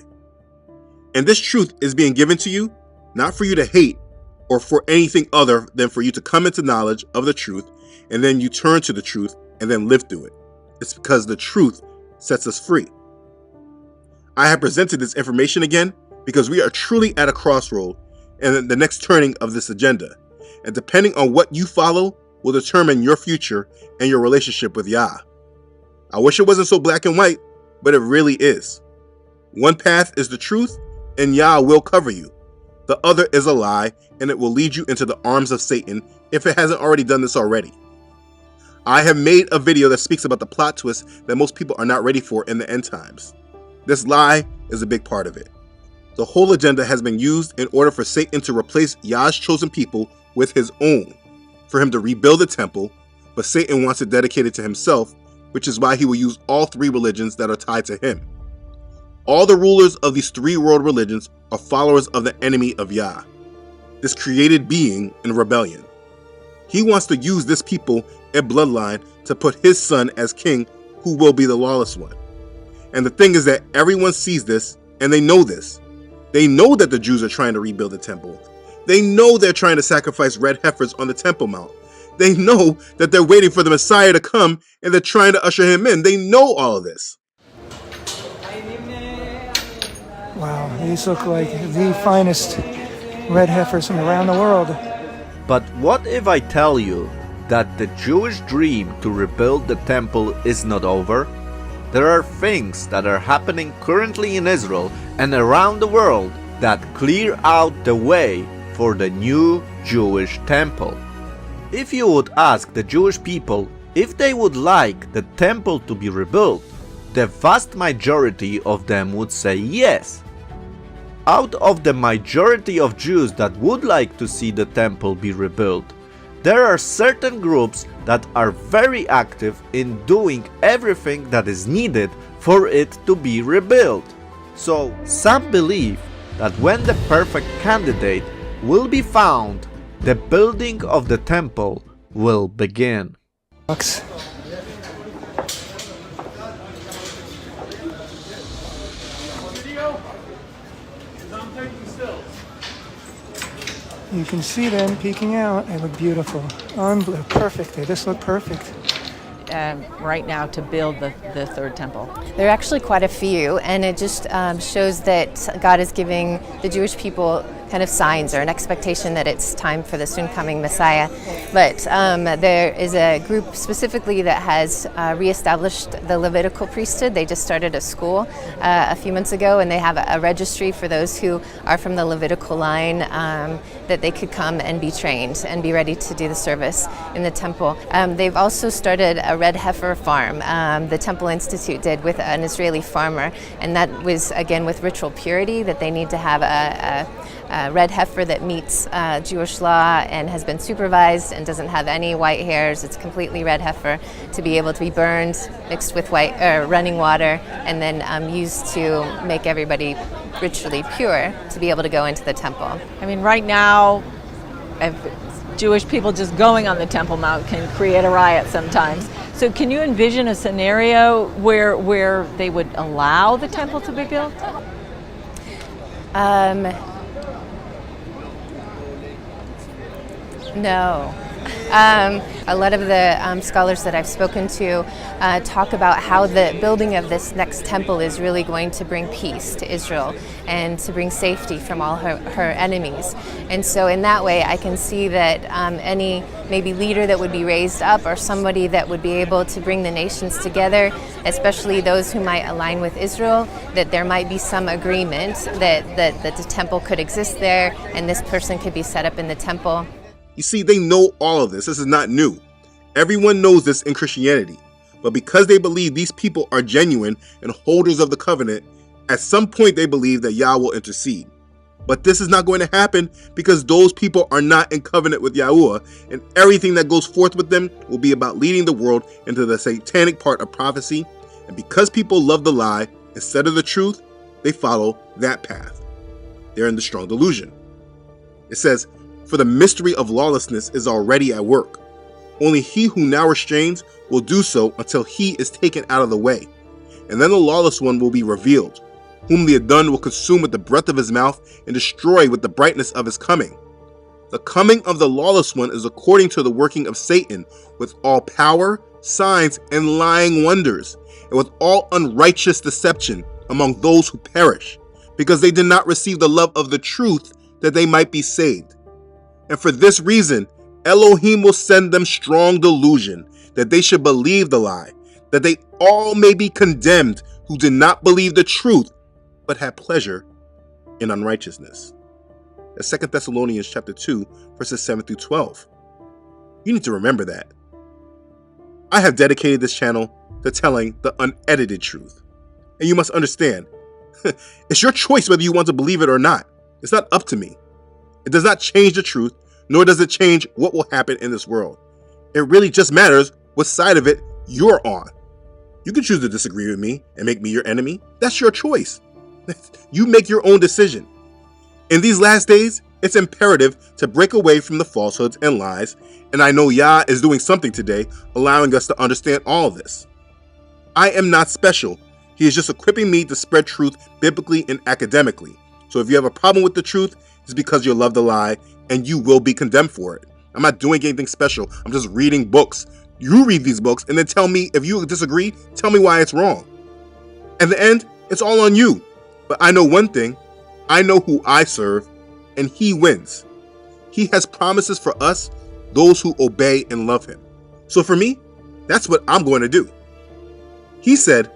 S1: And this truth is being given to you, not for you to hate or for anything other than for you to come into knowledge of the truth, and then you turn to the truth and then live through it. It's because the truth sets us free. I have presented this information again because we are truly at a crossroad and the next turning of this agenda. And depending on what you follow will determine your future and your relationship with Yah. I wish it wasn't so black and white, but it really is. One path is the truth, and Yah will cover you. The other is a lie, and it will lead you into the arms of Satan if it hasn't already done this already. I have made a video that speaks about the plot twist that most people are not ready for in the end times. This lie is a big part of it. The whole agenda has been used in order for Satan to replace Yah's chosen people with his own, for him to rebuild the temple, but Satan wants it dedicated to himself, which is why he will use all three religions that are tied to him. All the rulers of these three world religions are followers of the enemy of Yah, this created being in rebellion. He wants to use this people and bloodline to put his son as king, who will be the lawless one. And the thing is that everyone sees this, and they know this. They know that the Jews are trying to rebuild the temple. They know they're trying to sacrifice red heifers on the Temple Mount. They know that they're waiting for the Messiah to come, and they're trying to usher him in. They know all of this.
S7: Wow, these look like the finest red heifers from around the world.
S8: But what if I tell you that the Jewish dream to rebuild the temple is not over? There are things that are happening currently in Israel and around the world that clear out the way for the new Jewish temple. If you would ask the Jewish people if they would like the temple to be rebuilt, the vast majority of them would say yes. Out of the majority of Jews that would like to see the temple be rebuilt, there are certain groups that are very active in doing everything that is needed for it to be rebuilt. So some believe that when the perfect candidate will be found, the building of the temple will begin.
S7: You can see them peeking out. They look beautiful. Perfect. They just look perfect.
S9: Right now to build the third temple?
S10: There are actually quite a few, and it just shows that God is giving the Jewish people kind of signs or an expectation that it's time for the soon coming Messiah. But there is a group specifically that has reestablished the Levitical priesthood. They just started a school a few months ago, and they have a registry for those who are from the Levitical line that they could come and be trained and be ready to do the service in the temple. They've also started a red heifer farm. The Temple Institute did with an Israeli farmer, and that was again with ritual purity, that they need to have a red heifer that meets Jewish law and has been supervised and doesn't have any white hairs. It's completely red heifer to be able to be burned, mixed with running water, and then used to make everybody ritually pure to be able to go into the temple.
S9: I mean, right now, Jewish people just going on the Temple Mount can create a riot sometimes. So can you envision a scenario where they would allow the temple to be built?
S10: No. A lot of the scholars that I've spoken to talk about how the building of this next temple is really going to bring peace to Israel and to bring safety from all her enemies. And so in that way, I can see that any maybe leader that would be raised up or somebody that would be able to bring the nations together, especially those who might align with Israel, that there might be some agreement that the temple could exist there and this person could be set up in the temple.
S1: You see, they know all of this. This is not new. Everyone knows this in Christianity. But because they believe these people are genuine and holders of the covenant, at some point they believe that Yah will intercede. But this is not going to happen because those people are not in covenant with Yahuwah, and everything that goes forth with them will be about leading the world into the satanic part of prophecy. And because people love the lie instead of the truth, they follow that path. They're in the strong delusion. It says, "For the mystery of lawlessness is already at work. Only he who now restrains will do so until he is taken out of the way. And then the lawless one will be revealed, whom the Adon will consume with the breath of his mouth and destroy with the brightness of his coming. The coming of the lawless one is according to the working of Satan, with all power, signs, and lying wonders, and with all unrighteous deception among those who perish, because they did not receive the love of the truth that they might be saved. And for this reason, Elohim will send them strong delusion, that they should believe the lie, that they all may be condemned who did not believe the truth, but had pleasure in unrighteousness." That's 2 Thessalonians chapter 2, verses 7 through 12. You need to remember that. I have dedicated this channel to telling the unedited truth. And you must understand, it's your choice whether you want to believe it or not. It's not up to me. It does not change the truth, nor does it change what will happen in this world. It really just matters what side of it you're on. You can choose to disagree with me and make me your enemy. That's your choice. You make your own decision. In these last days, it's imperative to break away from the falsehoods and lies, and I know Yah is doing something today, allowing us to understand all this. I am not special. He is just equipping me to spread truth biblically and academically. So if you have a problem with the truth, it's because you love the lie, and you will be condemned for it. I'm not doing anything special. I'm just reading books. You read these books and then tell me if you disagree, tell me why it's wrong. At the end, it's all on you. But I know one thing. I know who I serve, and he wins. He has promises for us, those who obey and love him. So for me, that's what I'm going to do. He said,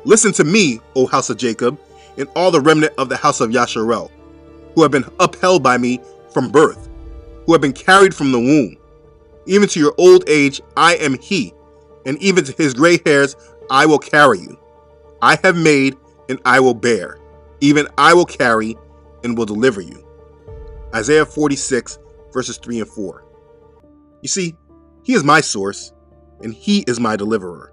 S1: "Listen to me, O house of Jacob, and all the remnant of the house of Yasharel, who have been upheld by me from birth, who have been carried from the womb. Even to your old age, I am he, and even to his gray hairs, I will carry you. I have made, and I will bear. Even I will carry, and will deliver you." Isaiah 46, verses 3 and 4. You see, he is my source, and he is my deliverer.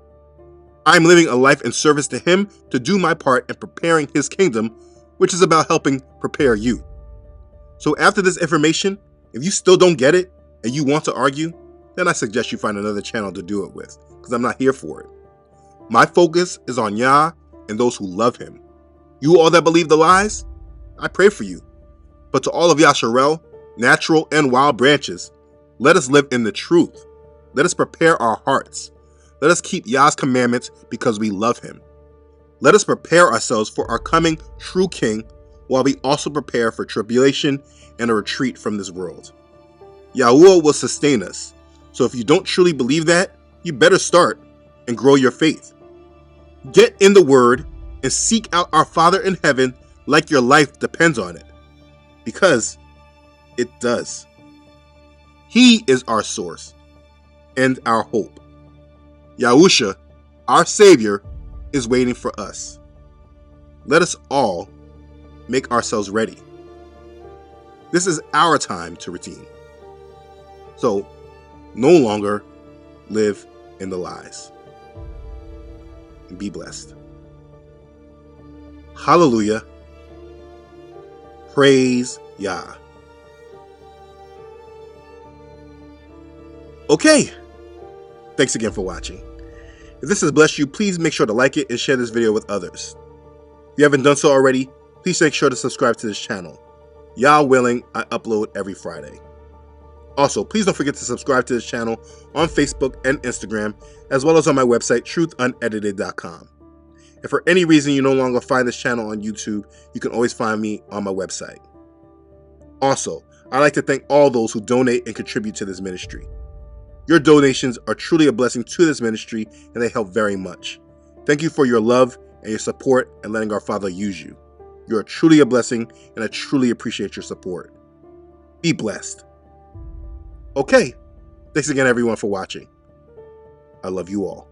S1: I'm living a life in service to Him to do my part in preparing His kingdom, which is about helping prepare you. So after this information, if you still don't get it and you want to argue, then I suggest you find another channel to do it with, because I'm not here for it. My focus is on Yah and those who love Him. You all that believe the lies, I pray for you. But to all of Yasharel, natural and wild branches, let us live in the truth. Let us prepare our hearts. Let us keep Yah's commandments because we love Him. Let us prepare ourselves for our coming true King, while we also prepare for tribulation and a retreat from this world. Yahuwah will sustain us. So if you don't truly believe that, you better start and grow your faith. Get in the Word and seek out our Father in heaven like your life depends on it. Because it does. He is our source and our hope. Yahusha, our Savior, is waiting for us. Let us all make ourselves ready. This is our time to redeem. So, no longer live in the lies. And be blessed. Hallelujah. Praise Yah. Okay. Thanks again for watching. If this has blessed you, please make sure to like it and share this video with others. If you haven't done so already, please make sure to subscribe to this channel. Yah willing, I upload every Friday. Also, please don't forget to subscribe to this channel on Facebook and Instagram, as well as on my website, truthunedited.com. If for any reason you no longer find this channel on YouTube, you can always find me on my website. Also, I'd like to thank all those who donate and contribute to this ministry. Your donations are truly a blessing to this ministry, and they help very much. Thank you for your love and your support and letting our Father use you. You are truly a blessing, and I truly appreciate your support. Be blessed. Okay, thanks again everyone for watching. I love you all.